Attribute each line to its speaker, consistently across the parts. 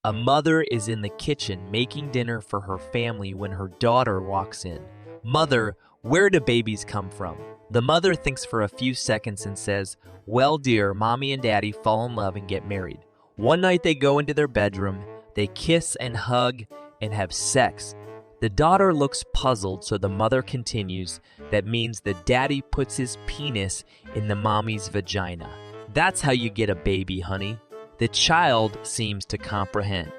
Speaker 1: A mother is in the kitchen making dinner for her family when her daughter walks in. "Mother, where do babies come from?" The mother thinks for a few seconds and says, "Well, dear, mommy and daddy fall in love and get married. One night they go into their bedroom, they kiss and hug and have sex." The daughter looks puzzled, so the mother continues, "That means the daddy puts his penis in the mommy's vagina. That's how you get a baby, honey." The child seems to comprehend.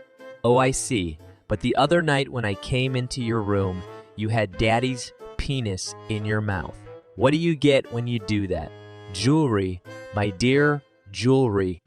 Speaker 1: "Oh, I see. But the other night when I came into your room, you had daddy's penis in your mouth. What do you get when you do that?" "Jewelry, my dear, jewelry."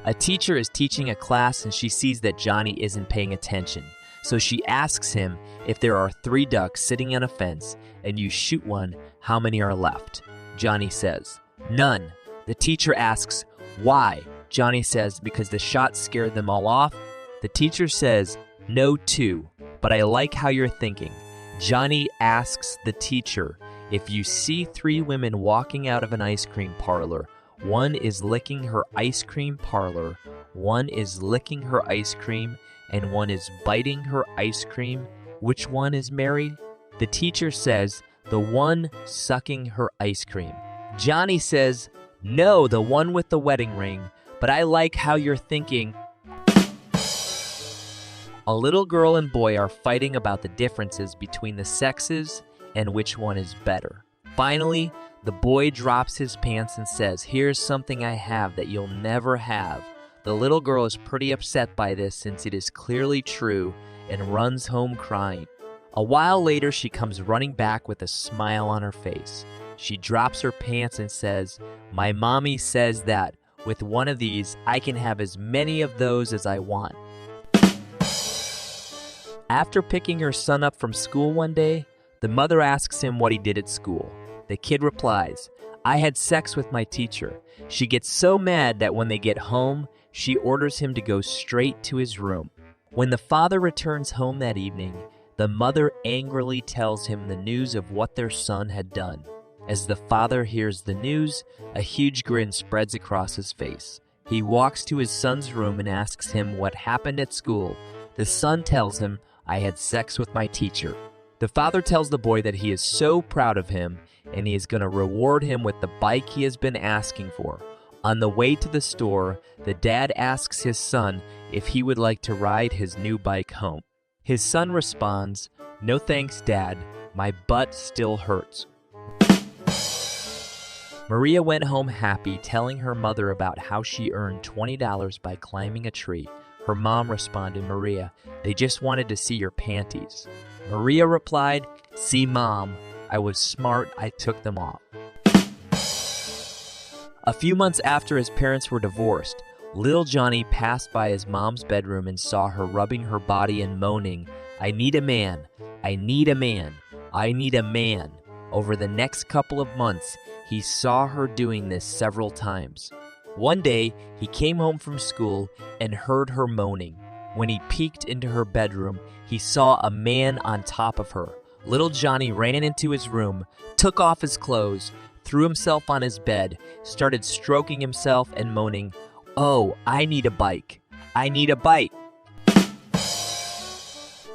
Speaker 1: A teacher is teaching a class and she sees that Johnny isn't paying attention. So she asks him, "If there are 3 ducks sitting on a fence and you shoot one, how many are left?" Johnny says, "None." The teacher asks, "Why?" Johnny says, "Because the shot scared them all off." The teacher says, "No, 2, but I like how you're thinking." Johnny asks the teacher, "If you see 3 women walking out of an ice cream parlor, one is licking her ice cream parlor, one is licking her ice cream, and one is biting her ice cream, which one is married?" The teacher says, "The one sucking her ice cream." Johnny says, "No, the one with the wedding ring, but I like how you're thinking." A little girl and boy are fighting about the differences between the sexes and which one is better. Finally, the boy drops his pants and says, "Here's something I have that you'll never have." The little girl is pretty upset by this since it is clearly true and runs home crying. A while later, she comes running back with a smile on her face. She drops her pants and says, "My mommy says that with one of these, I can have as many of those as I want." After picking her son up from school one day, the mother asks him what he did at school. The kid replies, "I had sex with my teacher." She gets so mad that when they get home, she orders him to go straight to his room. When the father returns home that evening, the mother angrily tells him the news of what their son had done. As the father hears the news, a huge grin spreads across his face. He walks to his son's room and asks him what happened at school. The son tells him, "I had sex with my teacher." The father tells the boy that he is so proud of him and he is going to reward him with the bike he has been asking for. On the way to the store, the dad asks his son if he would like to ride his new bike home. His son responds, "No thanks, Dad. My butt still hurts." Maria went home happy, telling her mother about how she earned $20 by climbing a tree. Her mom responded, "Maria, they just wanted to see your panties." Maria replied, "See, Mom, I was smart, I took them off." A few months after his parents were divorced, little Johnny passed by his mom's bedroom and saw her rubbing her body and moaning, "I need a man, I need a man, I need a man." Over the next couple of months, he saw her doing this several times. One day, he came home from school and heard her moaning. When he peeked into her bedroom, he saw a man on top of her. Little Johnny ran into his room, took off his clothes, threw himself on his bed, started stroking himself and moaning, "Oh, I need a bike. I need a bike."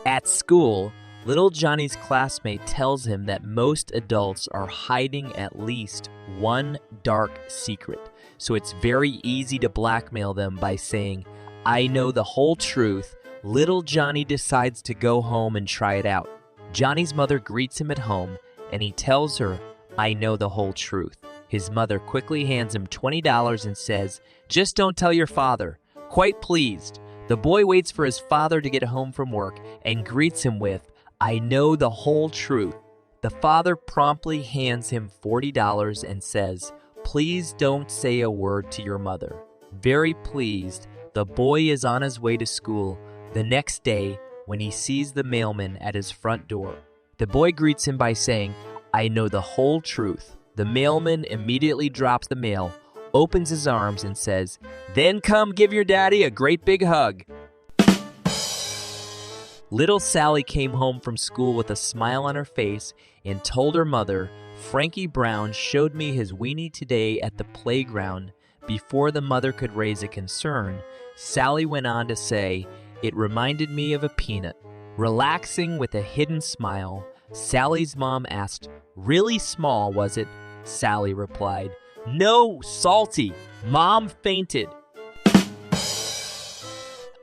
Speaker 1: At school, little Johnny's classmate tells him that most adults are hiding at least one dark secret, so it's very easy to blackmail them by saying, "I know the whole truth." Little Johnny decides to go home and try it out. Johnny's mother greets him at home, and he tells her, "I know the whole truth." His mother quickly hands him $20 and says, "Just don't tell your father." Quite pleased, the boy waits for his father to get home from work and greets him with, "I know the whole truth." The father promptly hands him $40 and says, "Please don't say a word to your mother." Very pleased, the boy is on his way to school the next day when he sees the mailman at his front door. The boy greets him by saying, "I know the whole truth." The mailman immediately drops the mail, opens his arms, and says, "Then come give your daddy a great big hug." Little Sally came home from school with a smile on her face and told her mother, "Frankie Brown showed me his weenie today at the playground." Before the mother could raise a concern, Sally went on to say, "It reminded me of a peanut." Relaxing with a hidden smile, Sally's mom asked, "Really small, was it?" Sally replied, "No, salty. Mom fainted."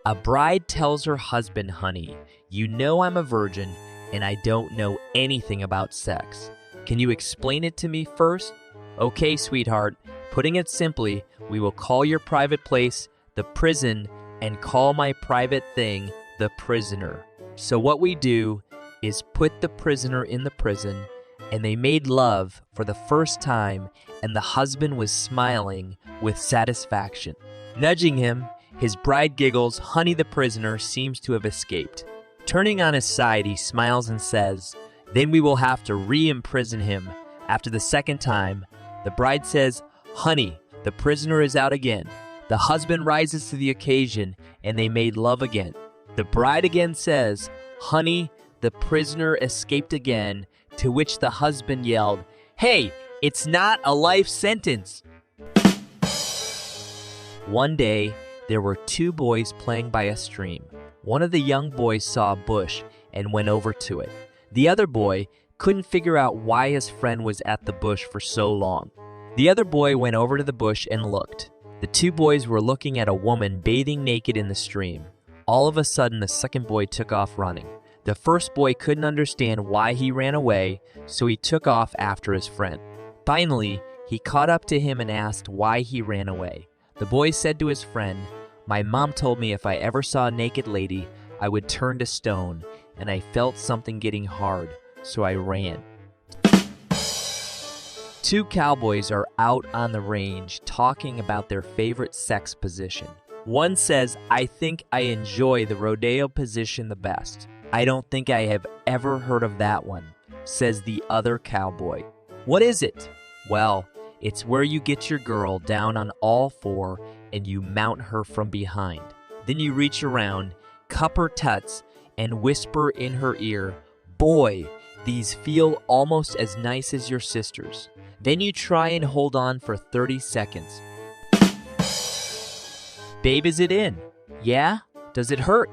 Speaker 1: A bride tells her husband, "Honey, you know I'm a virgin and I don't know anything about sex. Can you explain it to me first?" "Okay, sweetheart. Putting it simply, we will call your private place the prison and call my private thing the prisoner. So what we do is put the prisoner in the prison, and they made love for the first time, and the husband was smiling with satisfaction. Nudging him, his bride giggles. Honey, the prisoner seems to have escaped. Turning on his side, he smiles and says, "Then we will have to re-imprison him." After the second time, the bride says, "Honey, the prisoner is out again." The husband rises to the occasion, and they made love again. The bride again says, "Honey, the prisoner escaped again," to which the husband yelled, "Hey, it's not a life sentence." One day, there were two boys playing by a stream. One of the young boys saw a bush and went over to it. The other boy couldn't figure out why his friend was at the bush for so long. The other boy went over to the bush and looked. The two boys were looking at a woman bathing naked in the stream. All of a sudden, the second boy took off running. The first boy couldn't understand why he ran away, so he took off after his friend. Finally, he caught up to him and asked why he ran away. The boy said to his friend, "My mom told me if I ever saw a naked lady, I would turn to stone, and I felt something getting hard, so I ran." Two cowboys are out on the range talking about their favorite sex position. One says, "I think I enjoy the rodeo position the best." "I don't think I have ever heard of that one," says the other cowboy. "What is it?" "Well, it's where you get your girl down on all four and you mount her from behind. Then you reach around, cup her tuts, and whisper in her ear, 'Boy, these feel almost as nice as your sister's.' Then you try and hold on for 30 seconds. Babe, is it in? Yeah? Does it hurt?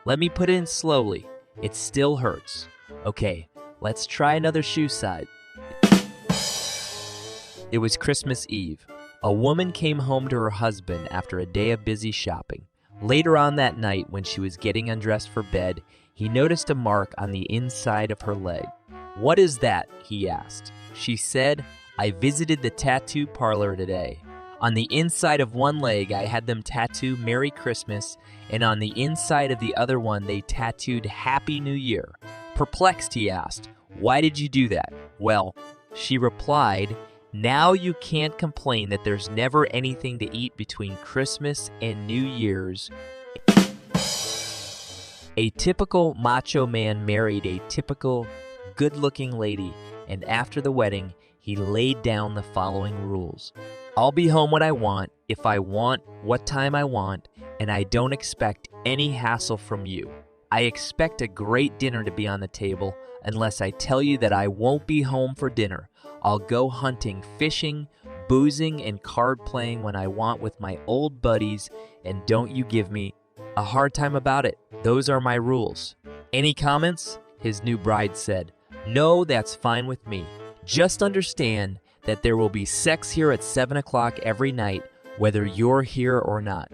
Speaker 1: Let me put it in slowly. It still hurts. Okay, let's try another shoe side." It was Christmas Eve. A woman came home to her husband after a day of busy shopping. Later on that night, when she was getting undressed for bed, he noticed a mark on the inside of her leg. "What is that?" he asked. She said, "I visited the tattoo parlor today. On the inside of one leg, I had them tattoo Merry Christmas, and on the inside of the other one, they tattooed Happy New Year." Perplexed, he asked, "Why did you do that?" "Well," she replied, "now you can't complain that there's never anything to eat between Christmas and New Year's." A typical macho man married a typical good-looking lady, and after the wedding, he laid down the following rules. "I'll be home when I want, if I want, what time I want, and I don't expect any hassle from you. I expect a great dinner to be on the table unless I tell you that I won't be home for dinner. I'll go hunting, fishing, boozing, and card playing when I want with my old buddies, and don't you give me a hard time about it. Those are my rules." "Any comments?" his new bride said. "No, that's fine with me. Just understand that there will be sex here at 7 o'clock every night, whether you're here or not."